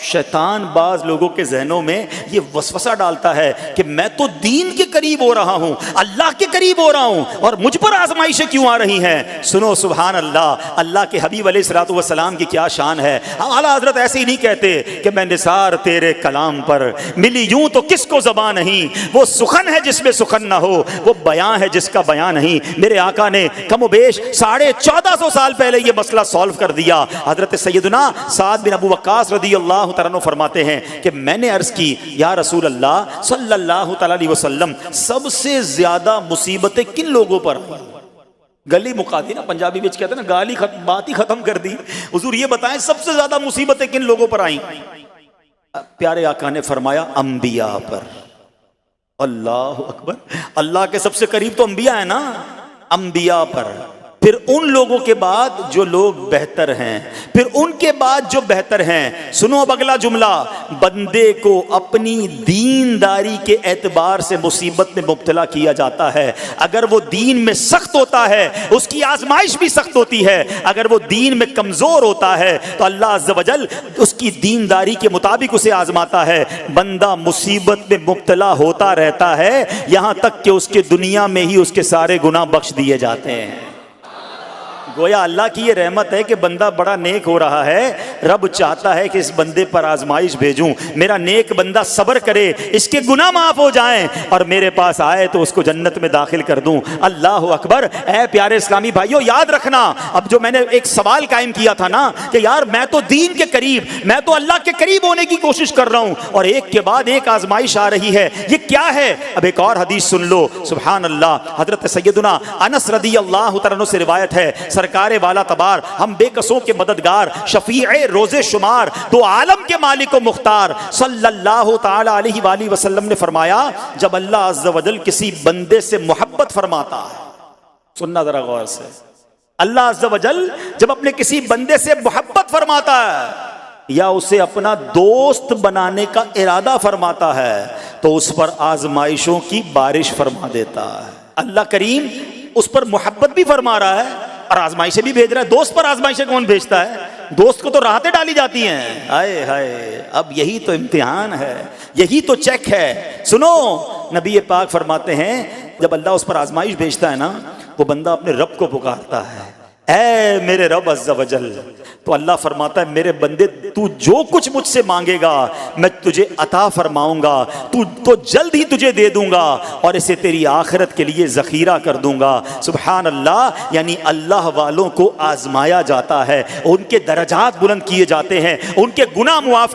शैतान बाज लोगों के जहनों में ये वसवसा डालता है कि मैं तो दीन के करीब हो रहा हूं, अल्लाह के करीब हो रहा हूं, और मुझ पर आजमाइशें क्यों आ रही हैं। सुनो सुभान अल्लाह, अल्लाह के हबीब अलैहिस्सलातु वस्सलाम की क्या शान है। आला हजरत ऐसे ही नहीं कहते कि मैं निसार तेरे कलाम पर मिली यूं तो किसको ज़बान नहीं, वो सुखन है जिसमें सुखन ना हो, वो बयां है जिसका बयां नहीं। मेरे आका ने कमोबेश 1450 साल पहले ये मसला सॉल्व कर दिया। हजरत सैयदना साद बिन अबू वक्कास रदियल्लाहु तआला फरमाते हैं कि मैंने अर्ज की, या रसूल अल्लाह सल्लल्लाहु तआला अलैहि वसल्लम, सबसे ज्यादा मुसीबतें किन लोगों पर? गली मुका दी ना, पंजाबी में कहते हैं ना, गाली बात ही खत्म कर दी। हुजूर ये बताएं सबसे ज्यादा मुसीबतें किन लोगों पर आई? प्यारे आका ने फरमाया अंबिया पर। अल्लाह अकबर, अल्लाह के सबसे करीब तो अंबिया है ना, अंबिया पर, फिर उन लोगों के बाद जो लोग बेहतर हैं, फिर उनके बाद जो बेहतर हैं। सुनो अब अगला जुमला, बंदे को अपनी दीनदारी के एतबार से मुसीबत में मुब्तला किया जाता है। अगर वो दीन में सख्त होता है उसकी आजमाइश भी सख्त होती है, अगर वो दीन में कमजोर होता है तो अल्लाह अज़्ज़ व जल उसकी दीनदारी के मुताबिक उसे आजमाता है। बंदा मुसीबत में मुब्तला होता रहता है यहां तक कि उसके दुनिया में ही उसके सारे गुनाह बख्श दिए जाते हैं। गोया अल्लाह की ये रहमत है कि बंदा बड़ा नेक हो रहा है, रब चाहता है कि इस बंदे पर आजमाइश भेजूं, मेरा नेक बंदा सब्र करे, इसके गुनाह माफ हो जाएं और मेरे पास आए तो उसको जन्नत में दाखिल कर दूं। अल्लाह अकबर। ऐ प्यारे इस्लामी भाइयों, याद रखना, अब जो मैंने एक सवाल कायम किया था ना कि यार मैं तो दीन के करीब, मैं तो अल्लाह के करीब होने की कोशिश कर रहा हूं और एक के बाद एक आजमाइश आ रही है, ये क्या है? अब एक और हदीस सुन लो, सुभान अल्लाह। हजरत सैयदना अनस रदियल्लाहु तआला अन्हु से रिवायत है, सरकारे वाला तबार, हम बेकसों के मददगार, शफीए रोजे शुमार, दो आलम के मालिक व मुख्तार सल्लल्लाहु तआला अलैहि वसल्लम ने फरमाया, जब अल्लाह अज़्ज़ व जल किसी बंदे से मोहब्बत फरमाता है, सुनना जरा गौर से, अल्लाह अज़्ज़ व जल जब अपने किसी बंदे से मोहब्बत फरमाता है या उसे अपना दोस्त बनाने का इरादा फरमाता है तो उस पर आजमाइशों की बारिश फरमा देता है। अल्लाह करीम उस पर मोहब्बत भी फरमा रहा है और आजमाइशें भी भेज रहा है। दोस्त पर आजमाइशें कौन भेजता है? दोस्त को तो राहतें डाली जाती हैं। हाय हाय, अब यही तो इम्तिहान है, यही तो चेक है। सुनो, नबी पाक फरमाते हैं जब अल्लाह उस पर आजमाइश भेजता है ना, वो बंदा अपने रब को पुकारता है, ऐ मेरे रब अज़्ज़ व जल। तो अल्लाह फरमाता है, मेरे बंदे तू जो कुछ मुझसे मांगेगा मैं तुझे अता फरमाऊंगा, तू तो जल्द ही तुझे दे दूंगा और इसे तेरी आखिरत के लिए ज़ख़ीरा कर दूंगा। सुभान अल्लाह। यानी अल्लाह वालों को आजमाया जाता है, उनके दर्जात बुलंद किए जाते हैं, उनके गुनाह मुआफ़